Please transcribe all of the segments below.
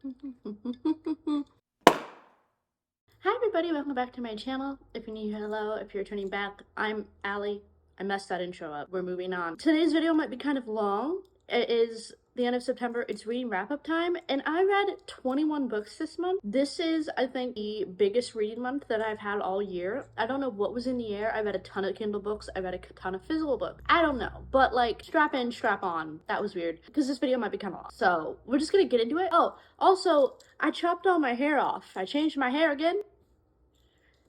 Hi everybody, welcome back to my channel. If you're new, hello. If you're returning back, I'm Allie. I messed that intro up. We're moving on. Today's video might be kind of long. It is the end of September. It's reading wrap-up time, and I read 21 books this month. This is, I think, the biggest reading month that I've had all year. I don't know what was in the air. I read a ton of Kindle books. I read a ton of physical books. I don't know, but like, strap in, strap on. That was weird, because this video might be kind of long. So, we're just gonna get into it. Oh, also, I chopped all my hair off. I changed my hair again.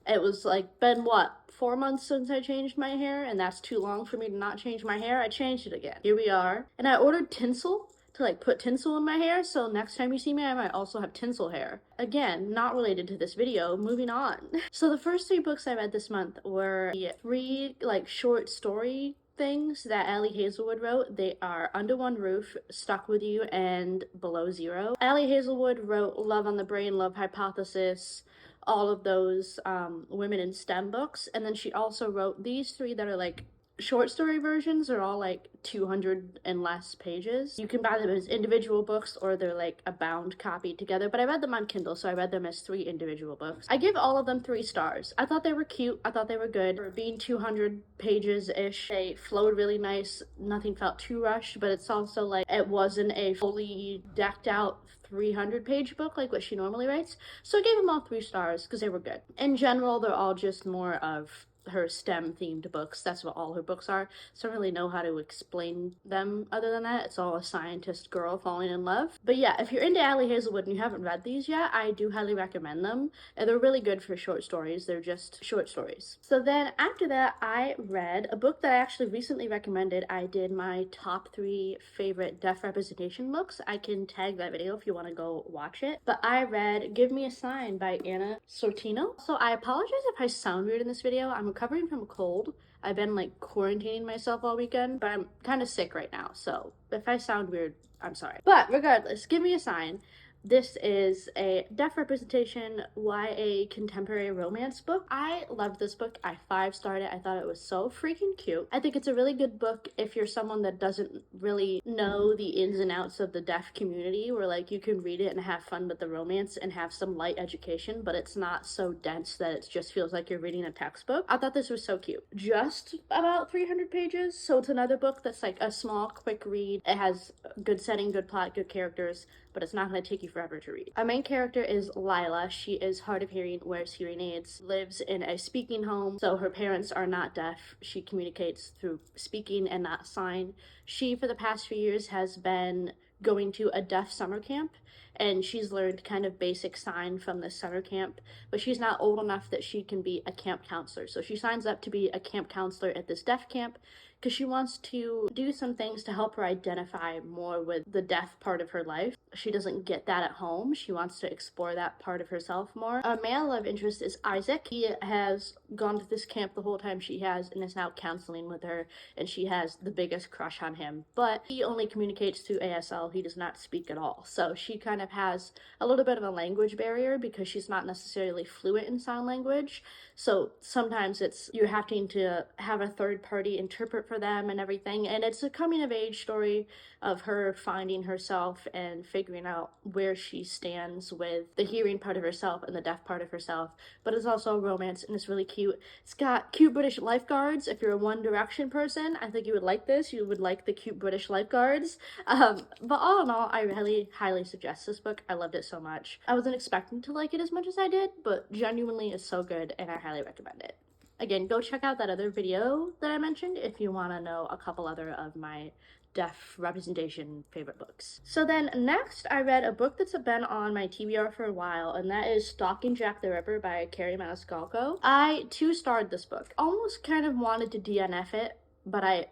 It was like been what, 4 months since I changed my hair, and that's too long for me to not change my hair. I changed it again. Here we are. And I ordered tinsel to like put tinsel in my hair, so next time you see me I might also have tinsel hair. Again, not related to this video, moving on. So the first 3 books I read this month were the 3 like short story things that Ali Hazelwood wrote. They are Under One Roof, Stuck With You, and Below Zero. Ali Hazelwood wrote Love on the Brain, Love Hypothesis, all of those women in STEM books, and then she also wrote these 3 that are like short story versions. Are all like 200 and less pages. You can buy them as individual books or they're like a bound copy together, but I read them on Kindle, so I read them as 3 individual books. I give all of them 3 stars. I thought they were cute. I thought they were good. For being 200 pages-ish, they flowed really nice. Nothing felt too rushed, but it's also like it wasn't a fully decked out 300-page book like what she normally writes. So I gave them all 3 stars because they were good. In general, they're all just more of her STEM themed books. That's what all her books are. So I don't really know how to explain them other than that. It's all a scientist girl falling in love. But yeah, if you're into Ali Hazelwood and you haven't read these yet, I do highly recommend them. And they're really good for short stories. They're just short stories. So then after that, I read a book that I actually recently recommended. I did my top 3 favorite deaf representation books. I can tag that video if you want to go watch it. But I read Give Me a Sign by Anna Sortino. So I apologize if I sound weird in this video. I'm recovering from a cold. I've been like quarantining myself all weekend, but I'm kind of sick right now, so if I sound weird, I'm sorry. But regardless, Give Me a Sign. This is a deaf representation YA contemporary romance book. I loved this book. I 5-starred it. I thought it was so freaking cute. I think it's a really good book if you're someone that doesn't really know the ins and outs of the deaf community, where like you can read it and have fun with the romance and have some light education, but it's not so dense that it just feels like you're reading a textbook. I thought this was so cute. Just about 300 pages, so it's another book that's like a small, quick read. It has good setting, good plot, good characters, but it's not going to take you forever to read. Our main character is Lila. She is hard of hearing, wears hearing aids, lives in a speaking home, so her parents are not deaf. She communicates through speaking and not sign. She, for the past few years, has been going to a deaf summer camp, and she's learned kind of basic sign from this summer camp, but she's not old enough that she can be a camp counselor. So she signs up to be a camp counselor at this deaf camp because she wants to do some things to help her identify more with the deaf part of her life. She doesn't get that at home. She wants to explore that part of herself more. Our male love interest is Isaac. He has gone to this camp the whole time she has and is now counseling with her, and she has the biggest crush on him, but he only communicates through ASL. He does not speak at all. So she kind of has a little bit of a language barrier because she's not necessarily fluent in sign language. So sometimes it's you're having to have a third party interpret for them and everything. And it's a coming of age story of her finding herself and figuring out where she stands with the hearing part of herself and the deaf part of herself. But it's also a romance, and it's really cute. It's got cute British lifeguards. If you're a One Direction person, I think you would like this. You would like the cute British lifeguards. But all in all, I really highly suggest this book. I loved it so much. I wasn't expecting to like it as much as I did, but genuinely it's so good, and I highly recommend it. Again, go check out that other video that I mentioned if you want to know a couple other of my deaf representation favorite books. So then next I read a book that's been on my TBR for a while, and that is Stalking Jack the Ripper by Carrie Maniscalco. I 2-starred this book. Almost kind of wanted to DNF it, but I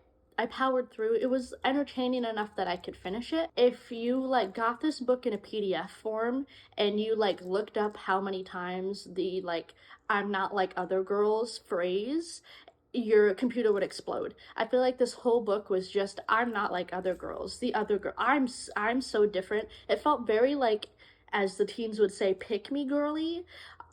powered through. It was entertaining enough that I could finish it. If you like got this book in a PDF form and you like looked up how many times the like I'm not like other girls phrase, your computer would explode. I feel like this whole book was just I'm not like other girls. The other girl, I'm so different. It felt very like, as the teens would say, pick me girly.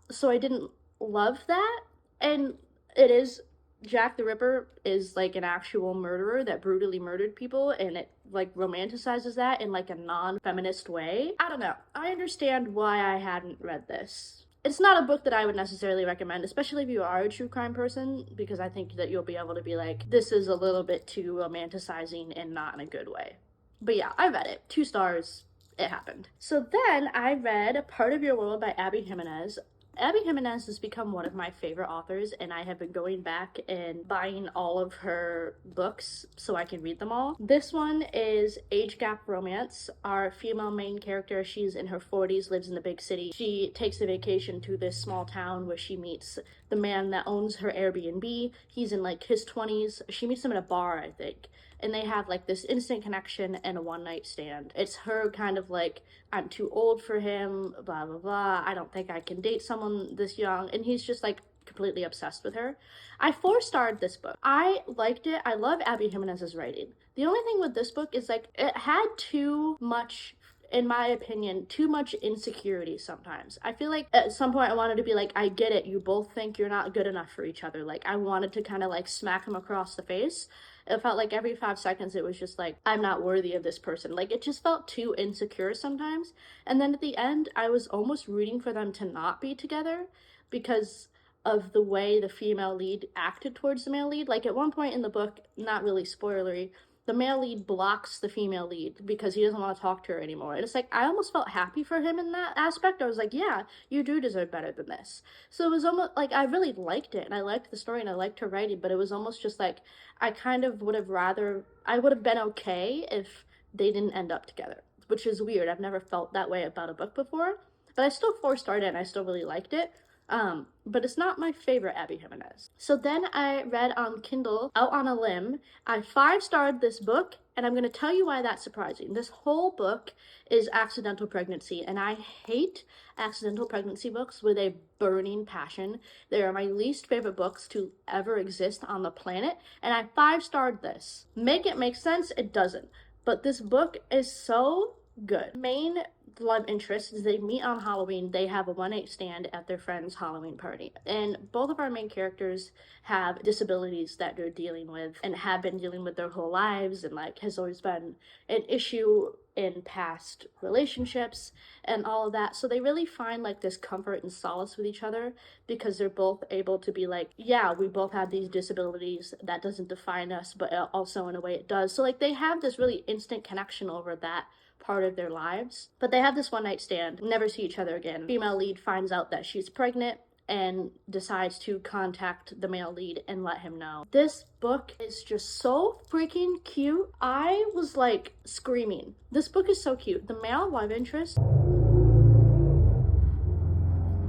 So I didn't love that, and it is Jack the Ripper is like an actual murderer that brutally murdered people, and it like romanticizes that in like a non-feminist way. I don't know. I understand why I hadn't read this. It's not a book that I would necessarily recommend, especially if you are a true crime person, because I think that you'll be able to be like, this is a little bit too romanticizing and not in a good way. But yeah, I read it. 2 stars. It happened. So then I read Part of Your World by Abby Jimenez. Abby Jimenez has become one of my favorite authors, and I have been going back and buying all of her books so I can read them all. This one is age gap romance. Our female main character, she's in her 40s, lives in the big city. She takes a vacation to this small town where she meets the man that owns her Airbnb. He's in like his 20s. She meets him at a bar, I think. And they have like this instant connection and a one-night stand. It's her kind of like, I'm too old for him, blah, blah, blah. I don't think I can date someone this young. And he's just like completely obsessed with her. I 4-starred this book. I liked it. I love Abby Jimenez's writing. The only thing with this book is like, it had too much, in my opinion, too much insecurity sometimes. I feel like at some point I wanted to be like, I get it. You both think you're not good enough for each other. Like I wanted to kind of like smack him across the face. It felt like every 5 seconds it was just like, I'm not worthy of this person. Like it just felt too insecure sometimes. And then at the end, I was almost rooting for them to not be together because of the way the female lead acted towards the male lead. Like at one point in the book, not really spoilery, the male lead blocks the female lead because he doesn't want to talk to her anymore. And it's like, I almost felt happy for him in that aspect. I was like, yeah, you do deserve better than this. So it was almost like, I really liked it, and I liked the story, and I liked her writing, but it was almost just like, I kind of would have I would have been okay if they didn't end up together, which is weird. I've never felt that way about a book before, but I still 4-starred it, and I still really liked it. But it's not my favorite Abby Jimenez. So then I read on Kindle, Out on a Limb. I 5-starred this book, and I'm going to tell you why that's surprising. This whole book is accidental pregnancy, and I hate accidental pregnancy books with a burning passion. They are my least favorite books to ever exist on the planet, and I 5-starred this. Make it make sense? It doesn't. But this book is so good. Main love interests, they meet on Halloween. They have a one-night stand at their friend's Halloween party, and both of our main characters have disabilities that they're dealing with and have been dealing with their whole lives, and like has always been an issue in past relationships and all of that. So they really find like this comfort and solace with each other because they're both able to be like, yeah, we both have these disabilities, that doesn't define us, but also in a way it does. So like they have this really instant connection over that part of their lives. But they have this one-night stand, never see each other again. Female lead finds out that she's pregnant and decides to contact the male lead and let him know. This book is just so freaking cute. I was like screaming. This book is so cute. The male love interest,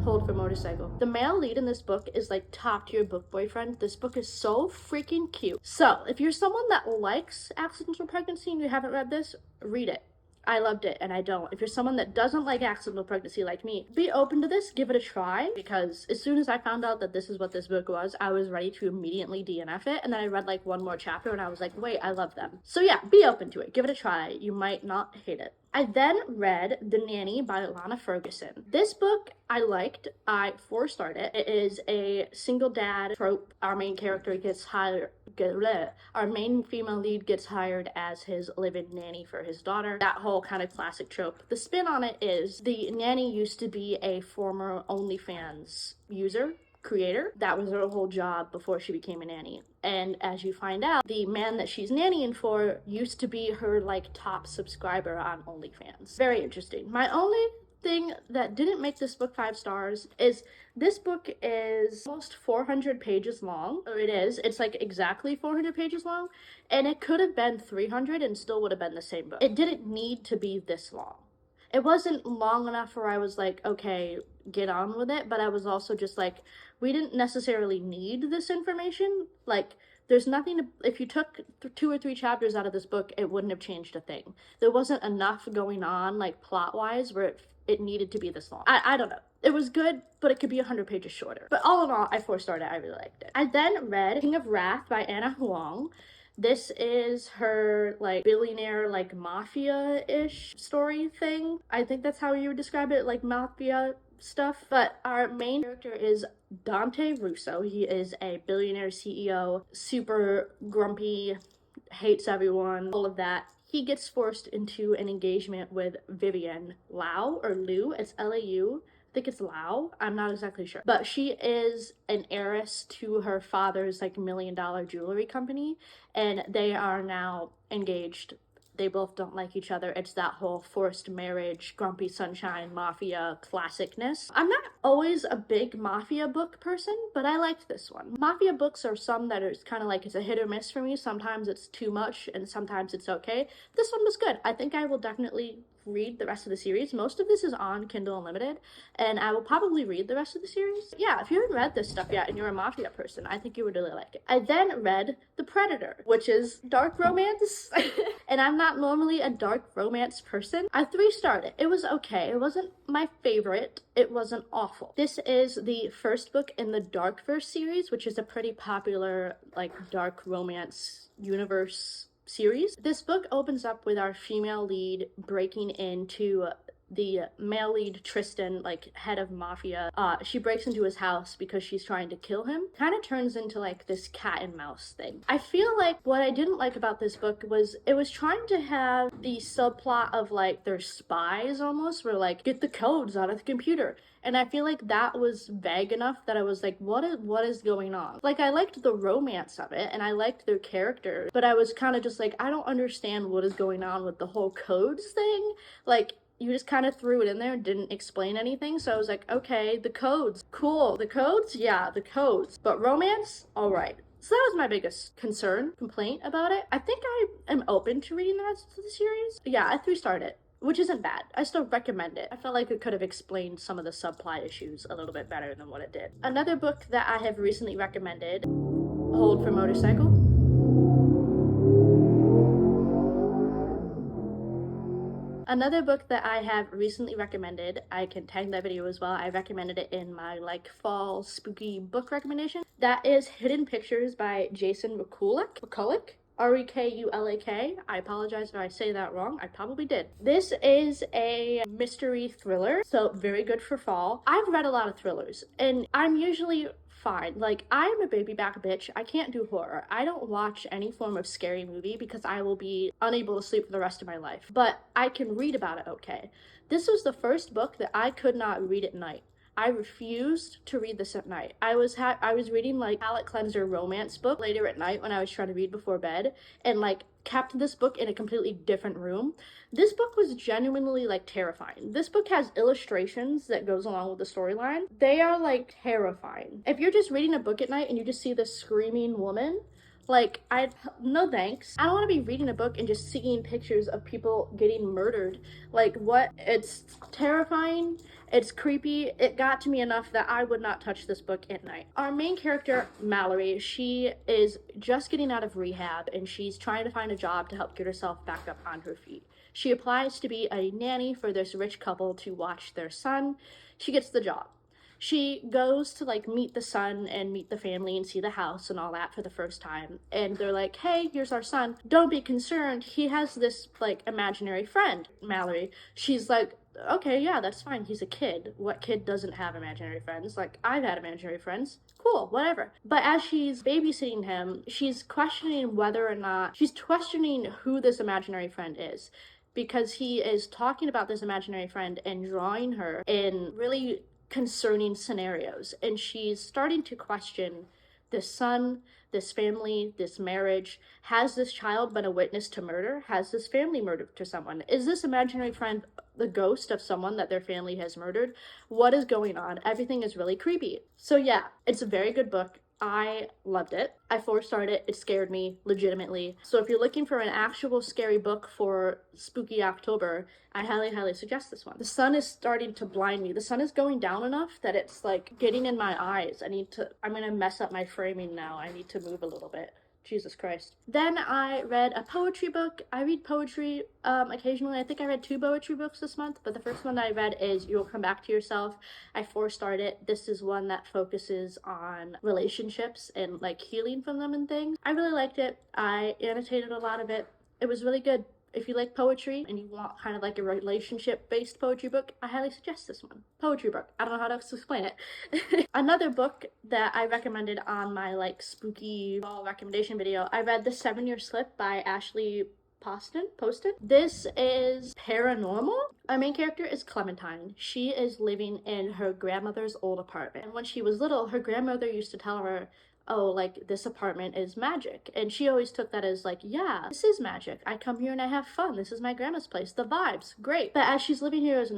hold for motorcycle. The male lead in this book is like top tier book boyfriend. This book is so freaking cute. So if you're someone that likes accidental pregnancy and you haven't read this, read it. I loved it, and I don't. If you're someone that doesn't like accidental pregnancy like me, be open to this, give it a try, because as soon as I found out that this is what this book was, I was ready to immediately DNF it, and then I read like one more chapter, and I was like, wait, I love them. So yeah, be open to it, give it a try. You might not hate it. I then read The Nanny by Lana Ferguson. This book I liked. I 4-starred it. It is a single dad trope. Our main character gets hired, our main female lead gets hired as his live-in nanny for his daughter. That whole kind of classic trope. The spin on it is the nanny used to be a former OnlyFans user, creator. That was her whole job before she became a nanny. And as you find out, the man that she's nannying for used to be her like top subscriber on OnlyFans. Very interesting. My only thing that didn't make this book 5 stars is this book is almost 400 pages long. Or it is. It's like exactly 400 pages long, and it could have been 300 and still would have been the same book. It didn't need to be this long. It wasn't long enough where I was like, okay, get on with it, but I was also just like, we didn't necessarily need this information. Like, there's nothing to, if you took 2 or 3 chapters out of this book, it wouldn't have changed a thing. There wasn't enough going on, like, plot-wise, where it needed to be this long. I don't know. It was good, but it could be 100 pages shorter. But all in all, I 4-starred it. I really liked it. I then read King of Wrath by Anna Huang. This is her, like, billionaire, like, mafia-ish story thing. I think that's how you would describe it, like, mafia stuff. But our main character is Dante Russo. He is a billionaire CEO, super grumpy, hates everyone, all of that. He gets forced into an engagement with Vivian Lau, or Liu. It's Lau. I think it's Lau. I'm not exactly sure. But she is an heiress to her father's like $1 million jewelry company, and they are now engaged. They both don't like each other. It's that whole forced marriage, grumpy sunshine, mafia classicness. I'm not always a big mafia book person, but I liked this one. Mafia books are some that are kind of like, it's a hit or miss for me. Sometimes it's too much and sometimes it's okay. This one was good. I think I will definitely read the rest of the series. Most of this is on Kindle Unlimited, and I will probably read the rest of the series. Yeah, if you haven't read this stuff yet and you're a mafia person, I think you would really like it. I then read The Predator, which is dark romance, and I'm not normally a dark romance person. I 3-starred it. It was okay. It wasn't my favorite. It wasn't awful. This is the first book in the Darkverse series, which is a pretty popular like dark romance universe series. This book opens up with our female lead breaking into the male lead, Tristan, like head of mafia. She breaks into his house because she's trying to kill him. Kind of turns into like this cat and mouse thing. I feel like what I didn't like about this book was it was trying to have the subplot of like they're spies almost, where like get the codes out of the computer. And I feel like that was vague enough that I was like, what is going on? Like, I liked the romance of it, and I liked their characters, but I was kind of just like, I don't understand what is going on with the whole codes thing. Like, you just kind of threw it in there and didn't explain anything, so I was like, okay, the codes, cool. The codes? Yeah, the codes. But romance? All right. So that was my biggest complaint about it. I think I am open to reading the rest of the series. Yeah, I 3-starred it, which isn't bad. I still recommend it. I felt like it could have explained some of the subplot issues a little bit better than what it did. Another book that I have recently recommended, Hold for Motorcycle. Another book that I have recently recommended, I can tag that video as well. I recommended it in my like fall spooky book recommendation. That is Hidden Pictures by Jason McCulloch. Rekulak. I apologize if I say that wrong. I probably did. This is a mystery thriller, so very good for fall. I've read a lot of thrillers, and I'm usually fine. Like, I'm a baby back bitch. I can't do horror. I don't watch any form of scary movie because I will be unable to sleep for the rest of my life. But I can read about it okay. This was the first book that I could not read at night. I refused to read this at night. I was reading like palate cleanser romance book later at night when I was trying to read before bed, and like kept this book in a completely different room. This book was genuinely like terrifying. This book has illustrations that goes along with the storyline. They are like terrifying. If you're just reading a book at night and you just see this screaming woman, like, no thanks. I don't want to be reading a book and just seeing pictures of people getting murdered. Like, what? It's terrifying. It's creepy. It got to me enough that I would not touch this book at night. Our main character, Mallory, she is just getting out of rehab and she's trying to find a job to help get herself back up on her feet. She applies to be a nanny for this rich couple to watch their son. She gets the job. She goes to like meet the son and meet the family and see the house and all that for the first time. And they're like, hey, here's our son. Don't be concerned. He has this like imaginary friend, Mallory. She's like, okay, yeah, that's fine. He's a kid. What kid doesn't have imaginary friends? Like, I've had imaginary friends. Cool, whatever. But as she's babysitting him, she's questioning she's questioning who this imaginary friend is. Because he is talking about this imaginary friend and drawing her in really concerning scenarios, and she's starting to question this son, this family, this marriage. Has this child been a witness to murder? Has this family murdered to someone? Is this imaginary friend the ghost of someone that their family has murdered? What is going on? Everything is really creepy. So yeah, it's a very good book. I loved it. I 4-starred it. It scared me legitimately. So if you're looking for an actual scary book for spooky October, I highly, highly suggest this one. The sun is starting to blind me. The sun is going down enough that it's like getting in my eyes. I'm gonna mess up my framing now. I need to move a little bit. Jesus Christ. Then I read a poetry book. I read poetry occasionally. I think I read 2 poetry books this month, but the first one that I read is You'll Come Back to Yourself. I 4-starred it. This is one that focuses on relationships and like healing from them and things. I really liked it. I annotated a lot of it. It was really good. If you like poetry and you want kind of like a relationship-based poetry book, I highly suggest this one. Poetry book. I don't know how to explain it. Another book that I recommended on my like spooky fall recommendation video, I read The 7-Year Slip by Ashley Poston. This is paranormal. Our main character is Clementine. She is living in her grandmother's old apartment. And when she was little, her grandmother used to tell her, oh, like, this apartment is magic. And she always took that as like, yeah, this is magic. I come here and I have fun. This is my grandma's place. The vibes, great. But as she's living here as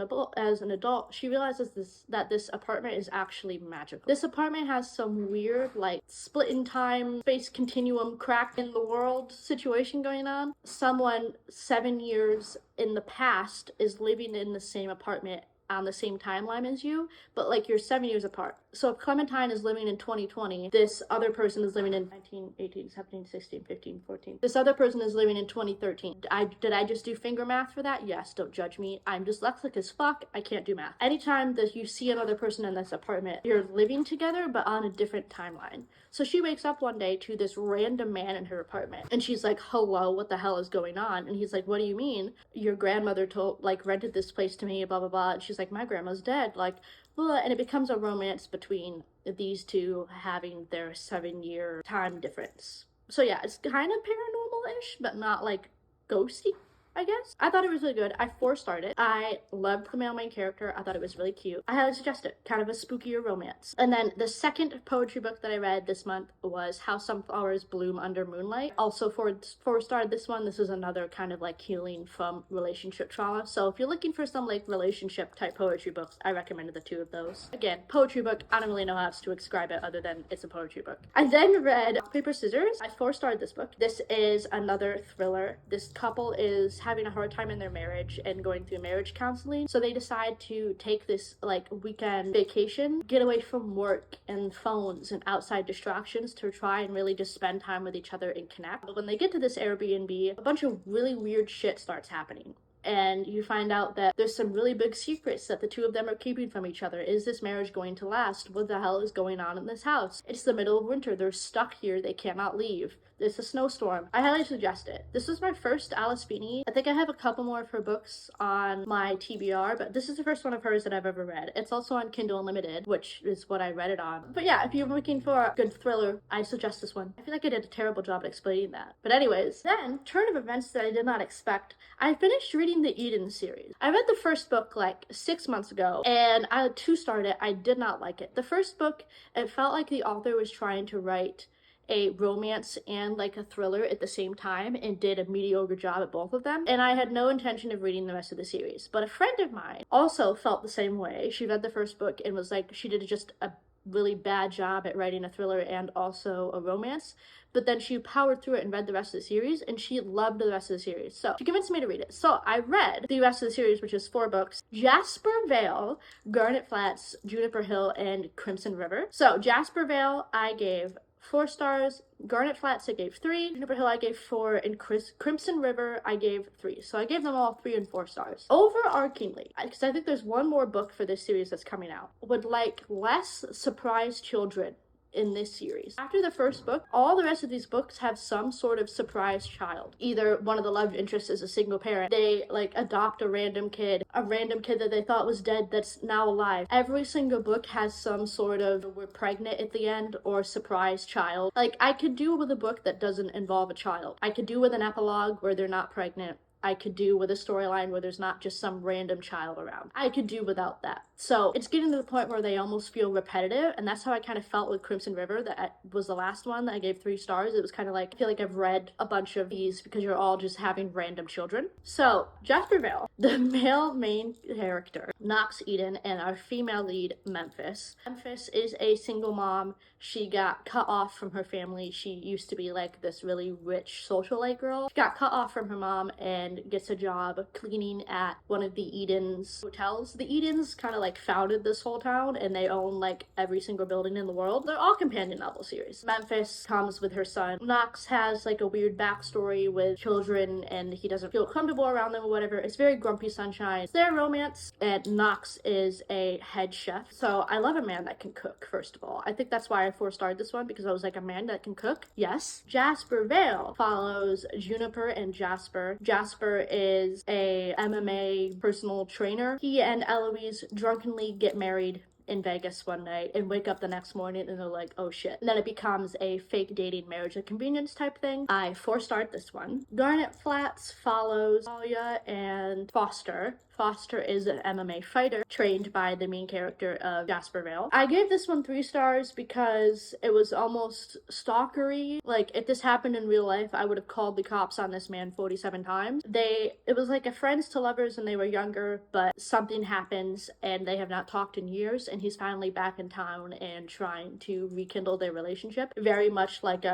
an adult, she realizes that this apartment is actually magical. This apartment has some weird, like, split in time, space continuum, crack in the world situation going on. Someone 7 years in the past is living in the same apartment on the same timeline as you, but like you're 7 years apart. So if Clementine is living in 2020, this other person is living in 19, 18, 17, 16, 15, 14. This other person is living in 2013. Did I just do finger math for that? Yes, don't judge me. I'm dyslexic as fuck. I can't do math. Anytime that you see another person in this apartment, you're living together, but on a different timeline. So she wakes up one day to this random man in her apartment, and she's like, hello, what the hell is going on? And he's like, what do you mean? Your grandmother rented this place to me, blah, blah, blah. And she's like, my grandma's dead, like, blah. And it becomes a romance between these two having their 7-year time difference. So yeah, it's kind of paranormal-ish, but not like ghosty, I guess. I thought it was really good. I 4-starred it. I loved the male main character. I thought it was really cute. I highly suggest it. Kind of a spookier romance. And then the second poetry book that I read this month was How Some Flowers Bloom Under Moonlight. Also 4-starred this one. This is another kind of like healing from relationship trauma. So if you're looking for some like relationship type poetry books, I recommended the 2 of those. Again, poetry book. I don't really know how else to describe it other than it's a poetry book. I then read Rock, Paper, Scissors. I 4-starred this book. This is another thriller. This couple is having a hard time in their marriage and going through marriage counseling, so they decide to take this like weekend vacation, get away from work and phones and outside distractions to try and really just spend time with each other and connect. But when they get to this Airbnb, a bunch of really weird shit starts happening. And you find out that there's some really big secrets that the 2 of them are keeping from each other. Is this marriage going to last? What the hell is going on in this house? It's the middle of winter. They're stuck here. They cannot leave. There's a snowstorm. I highly suggest it. This is my first Alice Feeney. I think I have a couple more of her books on my TBR, but this is the first one of hers that I've ever read. It's also on Kindle Unlimited, which is what I read it on. But yeah, if you're looking for a good thriller, I suggest this one. I feel like I did a terrible job at explaining that. But anyways, then, turn of events that I did not expect. I finished reading the Eden series. I read the first book like 6 months ago, and I 2-starred it. I did not like it. The first book, it felt like the author was trying to write a romance and like a thriller at the same time and did a mediocre job at both of them, and I had no intention of reading the rest of the series. But a friend of mine also felt the same way. She read the first book and was like, she did just a really bad job at writing a thriller and also a romance, but then she powered through it and read the rest of the series, and she loved the rest of the series. So she convinced me to read it. So I read the rest of the series, which is 4 books: Jasper, Veale, Garnet Flats, Juniper Hill, and Crimson River. So Jasper, Veale, I gave 4 stars. Garnet Flats I gave 3, Juniper Hill I gave 4, and Crimson River I gave 3. So I gave them all 3 and 4 stars. Overarchingly, because I think there's one more book for this series that's coming out, would like less surprise children in this series. After the first book, all the rest of these books have some sort of surprise child. Either one of the love interests is a single parent, they like adopt a random kid that they thought was dead that's now alive. Every single book has some sort of we're pregnant at the end or surprise child. Like, I could do with a book that doesn't involve a child. I could do with an epilogue where they're not pregnant. I could do with a storyline where there's not just some random child around. I could do without that. So it's getting to the point where they almost feel repetitive, and that's how I kind of felt with Crimson River. That was the last one that I gave 3 stars. It was kind of like, I feel like I've read a bunch of these because you're all just having random children. So Jasper, Veale, the male main character, Knox Eden, and our female lead, Memphis. Memphis is a single mom. She got cut off from her family. She used to be like this really rich socialite girl. She got cut off from her mom and gets a job cleaning at one of the Eden's hotels. The Edens kind of like founded this whole town, and they own like every single building in the world. They're all companion novel series. Memphis comes with her son. Knox has like a weird backstory with children, and he doesn't feel comfortable around them or whatever. It's very grumpy sunshine. It's their romance, and Knox is a head chef. So I love a man that can cook, first of all. I think that's why I 4-starred this one, because I was like, a man that can cook? Yes. Jasper, Veale follows Juniper and Jasper. Jasper Jasper is a MMA personal trainer. He and Eloise drunkenly get married in Vegas one night and wake up the next morning and they're like, oh shit. And then it becomes a fake dating marriage of convenience type thing. I 4-starred this one. Garnet Flats follows Talia and Foster. Foster is an MMA fighter trained by the main character of Jasper Veale. I gave this one 3 stars because it was almost stalkery. Like, if this happened in real life, I would have called the cops on this man 47 times. It was like a friends to lovers when they were younger, but something happens and they have not talked in years, and he's finally back in town and trying to rekindle their relationship. Very much like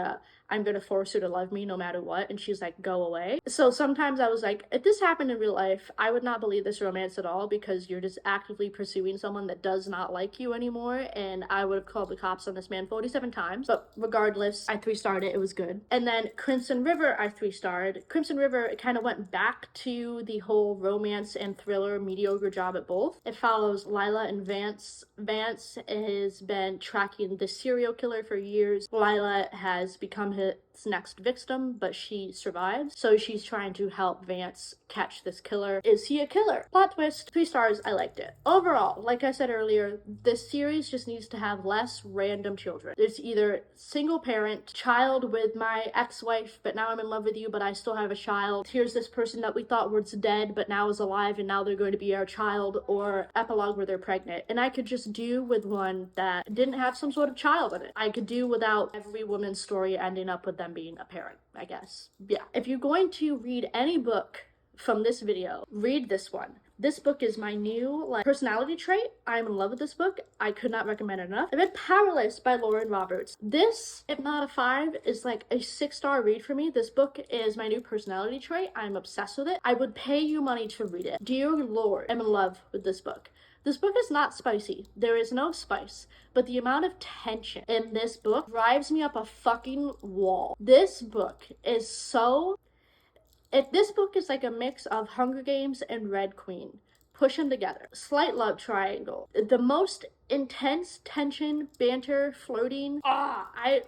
I'm gonna force her to love me no matter what, and she's like, go away. So sometimes I was like, if this happened in real life, I would not believe this romance at all, because you're just actively pursuing someone that does not like you anymore, and I would have called the cops on this man 47 times. But regardless, I 3-starred it. It was good. And then Crimson River, I 3-starred. Crimson River, it kind of went back to the whole romance and thriller mediocre job at both. It follows Lila and Vance. Vance has been tracking the serial killer for years. Lila has become his next victim, but she survives, so she's trying to help Vance catch this killer. Is he a killer? Plot twist. 3 stars. I liked it. Overall, like I said earlier, this series just needs to have less random children. There's either single parent, child with my ex-wife, but now I'm in love with you, but I still have a child. Here's this person that we thought was dead, but now is alive, and now they're going to be our child, or epilogue where they're pregnant. And I could just do with one that didn't have some sort of child in it. I could do without every woman's story ending up with them being a parent, I guess. Yeah. If you're going to read any book from this video, read this one. This book is my new personality trait. I'm in love with this book. I could not recommend it enough. I read Powerless by Lauren Roberts. This, if not a 5, is like a 6-star read for me. This book is my new personality trait. I'm obsessed with it. I would pay you money to read it. Dear Lord, I'm in love with this book. This book is not spicy. There is no spice, but the amount of tension in this book drives me up a fucking wall. This book is so... If this book is like a mix of Hunger Games and Red Queen, push them together. Slight love triangle. The most intense tension, banter, flirting. I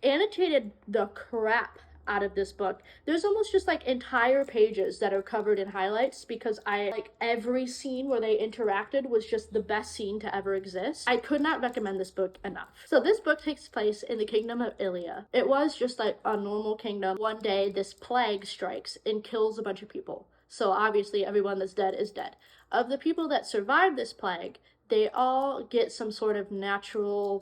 annotated the crap out of this book. There's almost just like entire pages that are covered in highlights, because every scene where they interacted was just the best scene to ever exist. I could not recommend this book enough. So this book takes place in the kingdom of Ilia. It was just like a normal kingdom. One day this plague strikes and kills a bunch of people. So obviously everyone that's dead is dead. Of the people that survived this plague, they all get some sort of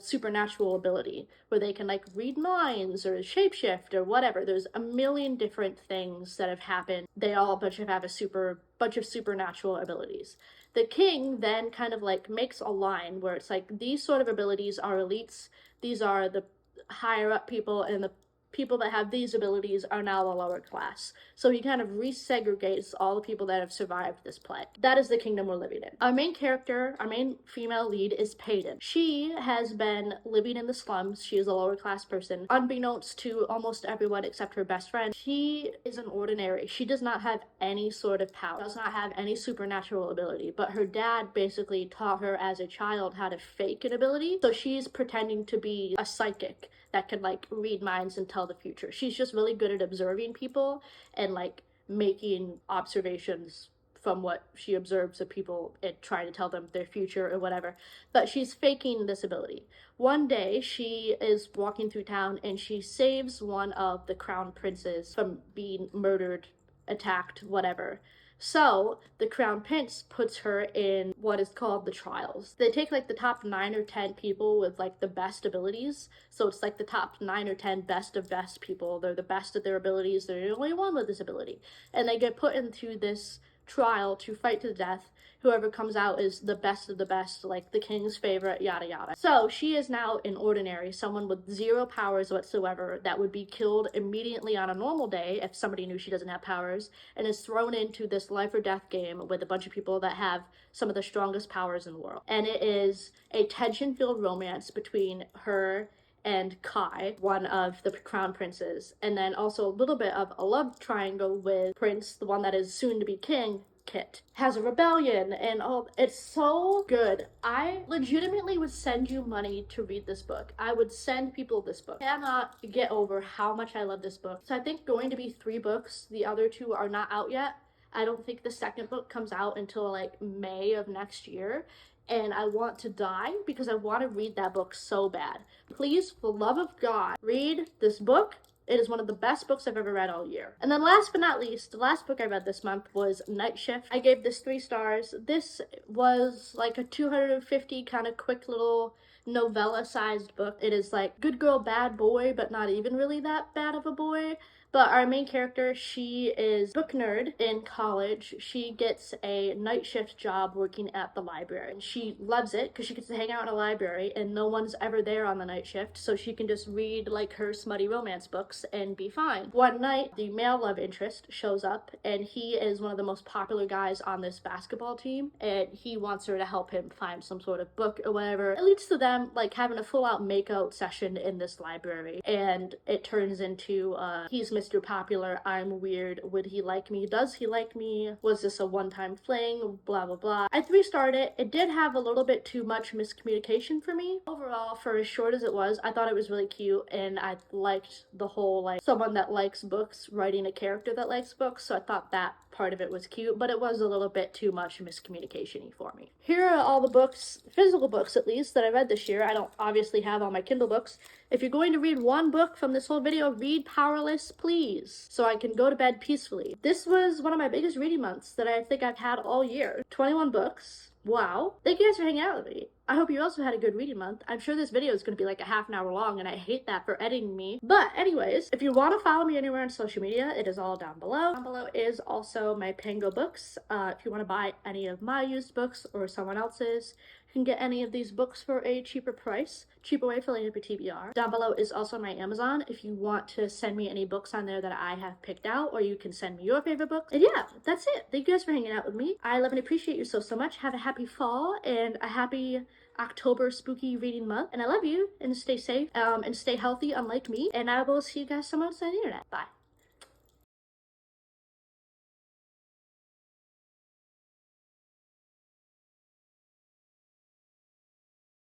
supernatural ability where they can like read minds or shapeshift or whatever. There's a million different things that have happened. They all have a bunch of supernatural abilities. The king then kind of like makes a line where it's like, these sort of abilities are elites. These are the higher up people, and the people that have these abilities are now the lower class. So he kind of resegregates all the people that have survived this plague. That is the kingdom we're living in. Our main character, our main female lead, is Peyton. She has been living in the slums. She is a lower class person. Unbeknownst to almost everyone except her best friend, she is an ordinary. She does not have any sort of power, does not have any supernatural ability, but her dad basically taught her as a child how to fake an ability. So she's pretending to be a psychic that can like read minds and tell the future. She's just really good at observing people and like making observations from what she observes of people and trying to tell them their future or whatever. But she's faking this ability. One day she is walking through town and she saves one of the crown princes from being murdered, attacked, whatever. So the crown prince puts her in what is called the trials. They take like the top 9 or 10 people with like the best abilities. So it's like the top 9 or 10 best of best people. They're the best at their abilities. They're the only one with this ability. And they get put into this trial to fight to the death. Whoever comes out is the best of the best, like the king's favorite, yada yada. So she is now an ordinary, someone with 0 powers whatsoever, that would be killed immediately on a normal day if somebody knew she doesn't have powers, and is thrown into this life or death game with a bunch of people that have some of the strongest powers in the world. And it is a tension-filled romance between her and Kai, one of the crown princes, and then also a little bit of a love triangle with Prince, the one that is soon to be king, kit. Has a rebellion and all. It's so good. I legitimately would send you money to read this book. I would send people this book. I cannot get over how much I love this book. So I think going to be 3 books. The other 2 are not out yet. I don't think the second book comes out until like May of next year. And I want to die because I want to read that book so bad. Please, for the love of God, read this book. It is one of the best books I've ever read all year. And then last but not least, the last book I read this month was Night Shift. I gave this 3 stars. This was like a 250 kind of quick little novella-sized book. It is like good girl, bad boy, but not even really that bad of a boy. But our main character, she is book nerd in college. She gets a night shift job working at the library. And she loves it because she gets to hang out in a library and no one's ever there on the night shift. So she can just read like her smutty romance books and be fine. One night, the male love interest shows up and he is one of the most popular guys on this basketball team. And he wants her to help him find some sort of book or whatever. It leads to them like having a full out makeout session in this library. And it turns into, he's Mr. Popular, I'm weird, would he like me, does he like me, was this a one-time fling, blah blah blah. I 3-starred it. It did have a little bit too much miscommunication for me. Overall, for as short as it was, I thought it was really cute and I liked the whole like someone that likes books writing a character that likes books, so I thought that part of it was cute, but it was a little bit too much miscommunication-y for me. Here are all the books, physical books at least, that I read this year. I don't obviously have all my Kindle books. If you're going to read one book from this whole video, read Powerless, please, so I can go to bed peacefully. This was one of my biggest reading months that I think I've had all year. 21 books. Wow. Thank you guys for hanging out with me. I hope you also had a good reading month. I'm sure this video is going to be like a half an hour long and I hate that for editing me. But anyways, if you want to follow me anywhere on social media, it is all down below. Down below is also my Pango books. If you want to buy any of my used books or someone else's, you can get any of these books for a cheaper price. Cheaper way for philanthropy TBR. Down below is also my Amazon if you want to send me any books on there that I have picked out, or you can send me your favorite books. And yeah, that's it. Thank you guys for hanging out with me. I love and appreciate you so much. Have a happy fall and a happy October spooky reading month. And I love you, and stay safe and stay healthy unlike me. And I will see you guys somewhere else on the internet. Bye.